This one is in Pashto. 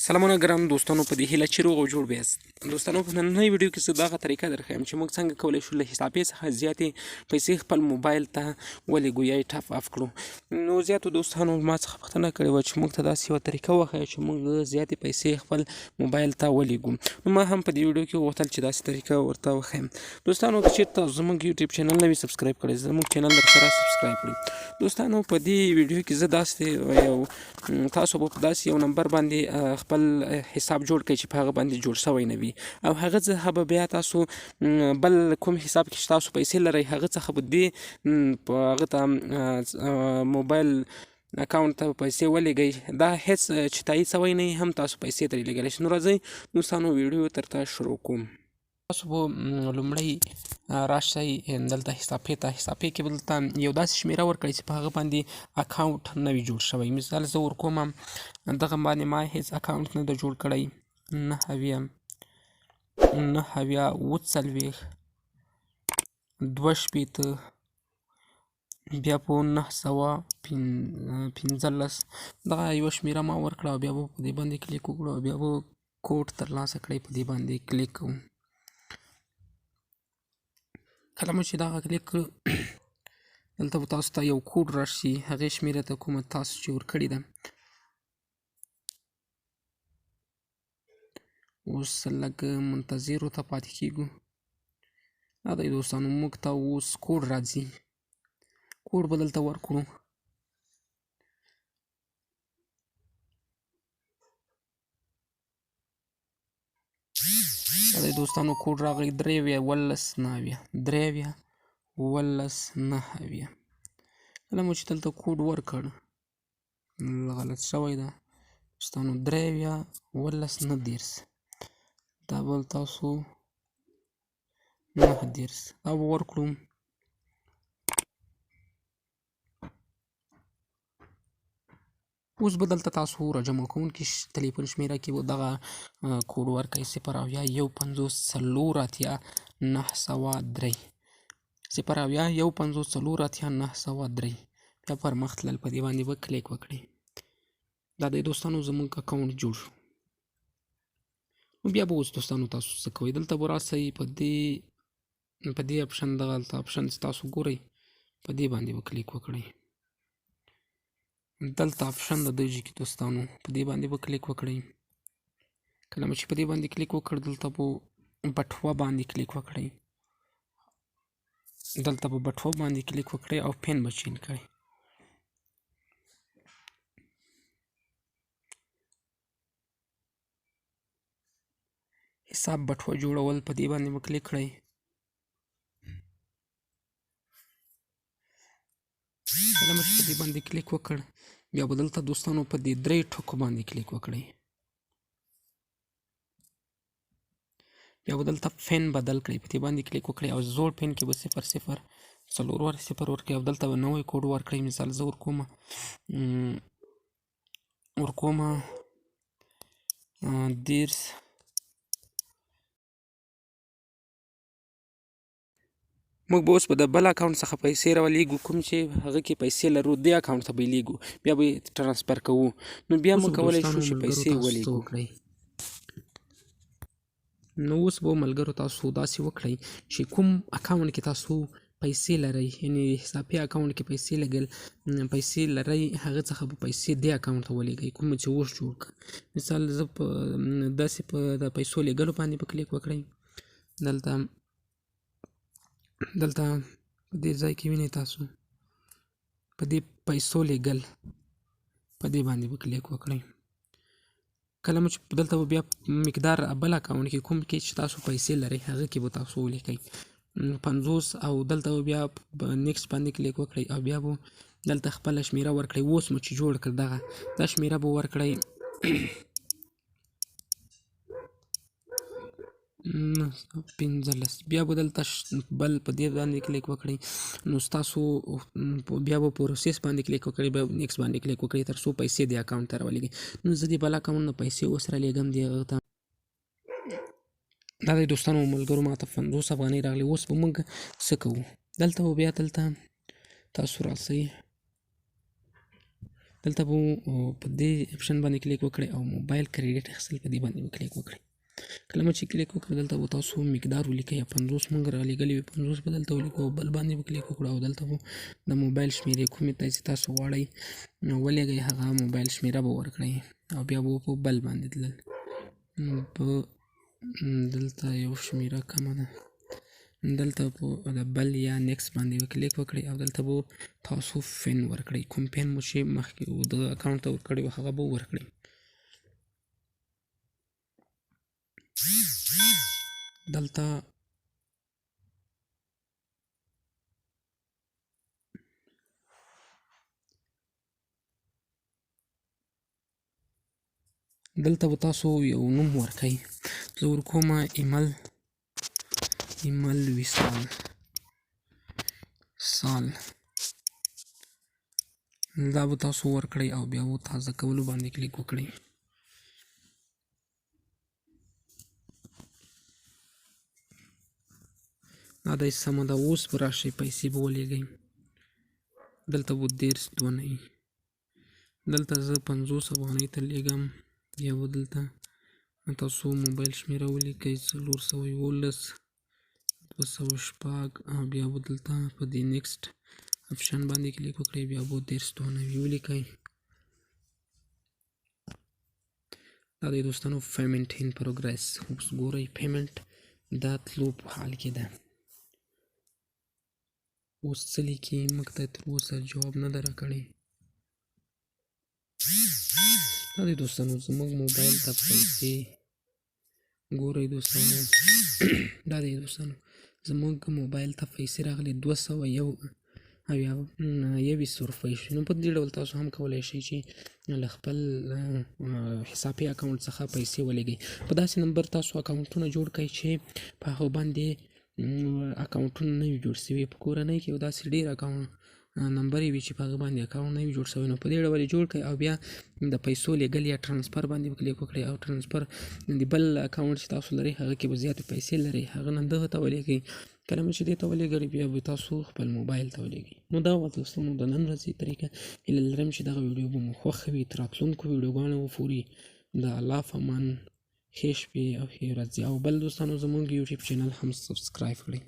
سلامونه ګران دوستانو په دې هیله چې روغ او جوړ بیاست. دوستانو په نننۍ ویډیو کې زه دغه طریقه درښیم چې موږ څنګه کولی شو له حساب پې څخه زیاتې پیسې خپل موبایل ته ولیږو یا یې ټاپ اف کړو. نو زیاتو دوستانو ما څخه پوښتنه کړې وه چې موږ ته داسې یوه طریقه وښایه چې موږ زیاتې پیسې خپل موبایل ته ولیږو. نو ما هم په دې ویډیو کې غوښتل چې داسې طریقه ورته وښیم. دوستانو که چېرته زموږ یوټیوب چینل نه وي سبسکرایب کړی زموږ چینل درسره سبسکرایب کړئ. دوستانو په دې ویډیو کې زه داسې تاسو به په داسې یو نمبر باندې خپل حساب جوړ کړئ چې په هغه باندې جوړ شوی نه وي او هغه څخه به بیا تاسو بل کوم حساب کې چې تاسو پیسې لرئ هغه څخه به دې هغه ته موبایل اکاونټ ته پیسې ولېږئ. دا هیڅ چې تایید شوی نه وي هم تاسو پیسې ترې لېږلی شئ. نو راځئ دوستانو ویډیو درته شروع کوم. تاسو به لومړی راشئ دلته حساب پې ته. حساب پې کې به دلته یو داسې شمېره ورکړئ چې په هغه باندې اکاونټ نه وي جوړ شوی. مثال زه ورکوم دغه باندې ما هیڅ اکاونټ نه ده جوړ کړی. 9 اووه 2 بیا په 915 دغه یوه شمېره ما ورکړه او بیا به په دې باندې کلیک وکړو او بیا به کوډ ترلاسه کړئ. په دې باندې کلیک کوو. کله مو چې دغه کلیک کړو دلته به تاسو ته یو کوډ راشي هغې شمېرې ته کومه تاسو چې ورکړې ده. اوس لږ منتظرو ته پاتې کېږو. دا دی دوستانو موږ ته اوس کوډ راځي. کوډ به دلته ورکړو. دا دی دوستانو کوډ راغی 3 کله مو چې دلته کوډ ورکړ غلط شوی ده دوستانو 3 دا به تاسو 9 دا به ورکړو. اوس به دلته تاسو راجمع کوونکي تلیفون شمېره کې به دغه کوډ ورکړئ 0 اویا 150 4 اتیا 903 0 اویا 150 4 اتیا 903 بیا پر مخ تلل په دې باندې به کلیک وکړئ. دا دی دوستانو زموږ اکاونټ جوړ شو. نو بیا به اوس دوستانو تاسو څه کوئ دلته به راسئ په دې اپشن دغه اپشن چې تاسو ګورئ په دې باندې به کلیک وکړئ. دلته اپشن د دی کې دوستانو په دې باندې به کلیک وکړئ. کله مو چې په دې باندې کلیک وکړ دلته به بټوه باندې کلیک وکړئ. دلته به بټوه باندې کلیک وکړئ او پین به چینج کړئ. حساب بټوه جوړول په دې باندې به کلیک کړئ. کله مو چې په دې باندې کلیک وکړ بیا به دلته دوستانو په دې 3 ټکو باندې کلیک وکړئ. بیا به دلته پین بدل کړئ په دې باندې کلیک وکړئ او زوړ پین کې به 0 ورکړئ او دلته به نوی کوډ ورکړئ. مثال زه ورکوم 10 موږ به اوس په د بل اکاونټ څخه پیسې راولېږو کوم چې هغه کې پیسې لرو دې اکاونټ ته به یې لیږو بیا به یې ټرانسفر کوو. نو بیا موږ کولی شو چې پیسې ولیږو. نو اوس به ملګرو تاسو داسې وکړئ چې کوم اکاونټ کې تاسو پیسې لرئ یعنې حساب پې اکاونټ کې پیسې لرئ هغه څخه به پیسې دې اکاونټ ته ولېږئ کوم چې اوس جوړ کړه. مثال زه داسې په د پیسو لېږلو باندې به کلیک وکړئ. دلته په دې ځای کې وینئ تاسو په دې پیسو لېږل په دې باندې به کلیک وکړئ. کله مو چې دلته به بیا مقدار بل اکاونټ کې کوم کې چې تاسو پیسې لرئ هغه کې به تاسو ولیکئ 50 او دلته به بیا نیکسټ باندې کلیک وکړئ او بیا به دلته خپله شمېره ورکړئ. اوس مو چې جوړ کړ دا شمېره به ورکړئ 915 بیا به دلته بل په دې باندې کلیک وکړئ. نو ستاسو بیا به پروسس باندې کلیک وکړئ بیا نیکسټ باندې کلیک وکړئ تر څو پیسې دې اکاونټ ته راولېږئ. نو زه دې بل اکاونټ نه پیسې اوس رالیږم دې هغه ته. دا دی دوستانو ملګرو ما ته 50 افغانۍ راغلي. اوس به موږ څه کوو دلته به بیا دلته تاسو راسئ دلته به په دې اپشن باندې کلیک وکړئ او موبایل کریډټ اخیستل په دې باندې کلیک وکړئ. کله مو چې کلیک وکړئ دلته به تاسو مقدار ولیکئ. 50 موږ رالیږلي وي 50 به دلته ولیکو او بل باندې به کلیک وکړو او دلته به د موبایل شمیرې کومې ته چې تاسو غواړئ ولیږئ هغه موبایل شمیره به ورکړئ او بیا به په بل باندې تلل. په دلته یو شمیره کمه ده، دلته په د بل یا نیکس باندې به کلیک وکړئ او دلته به تاسو فین ورکړئ. کوم فین مو چې مخکې د اکاونټ ته ورکړی و هغه به ورکړئ. دلته دلته به تاسو یو نوم ورکئ. زه ورکومه ایمل وصال دا به تاسو ورکړئ او بیا به تازه کولو باندې کلیک وکړئ. دا دی سمه ده. اوس به راشئ پیسې به ولیږئ. دلته به 30 دونۍ دلته زه 50 افغانۍ ته لیږم. بیا به دلته تاسو موبایل شمیره ولیکئ 411 206 او بیا به دلته په دې نیکسټ اپشن باندې کلیک وکړئ. بیا به 30 دونۍ ولیکئ. دا دی دوستانو پیمنټ ان پروګرس. اوس ګورئ پیمنټ دا تلو په حال کې ده. اوس څه لیکي موږ ته تر اوسه جواب نه ده راکړی. دا دی دوستانو زموږ موبایل ته پیسې ګورئ دوستانو دا دی دوستانو زموږ موبایل ته پیسې راغلي 221 روپۍ شوي. نو په دې ډول تاسو هم کولی شئ چې له خپل حسابي اکاونټ څخه پیسې ولیږئ. په داسې نمبر تاسو اکاونټونه جوړ کړئ چې په هغه باندې اکاونټونه نه وي جوړ شوي. په کورنۍ کې یو داسې ډېر اکاونټ نمبرې وي چې په هغه باندې اکاونټ نه وي جوړ شوی. نو په دې ډول یې جوړ کړئ او بیا د پیسو لیږل یا ټرانسفر باندې کلیک وکړئ او ټرانسفر د بل اکاونټ چې تاسو لرئ هغه کې به زیاتې پیسې لرئ هغه نه دغه ته ولیږئ. کله مو چې دې ته ولېږئ بیا به تاسو خپل موبایل ته ولېږئ. نو دا وه دوستانو د نن ورځې طریقه. هیله لرم چې دغه ویډیو به مو خوښه وي. تر راتلونکو ویډیوګانو پورې د الله په امان ښې شپې او ښې ورځې. او بل دوستانو زموږ یوټیوب چینل هم سبسکرایب کړئ.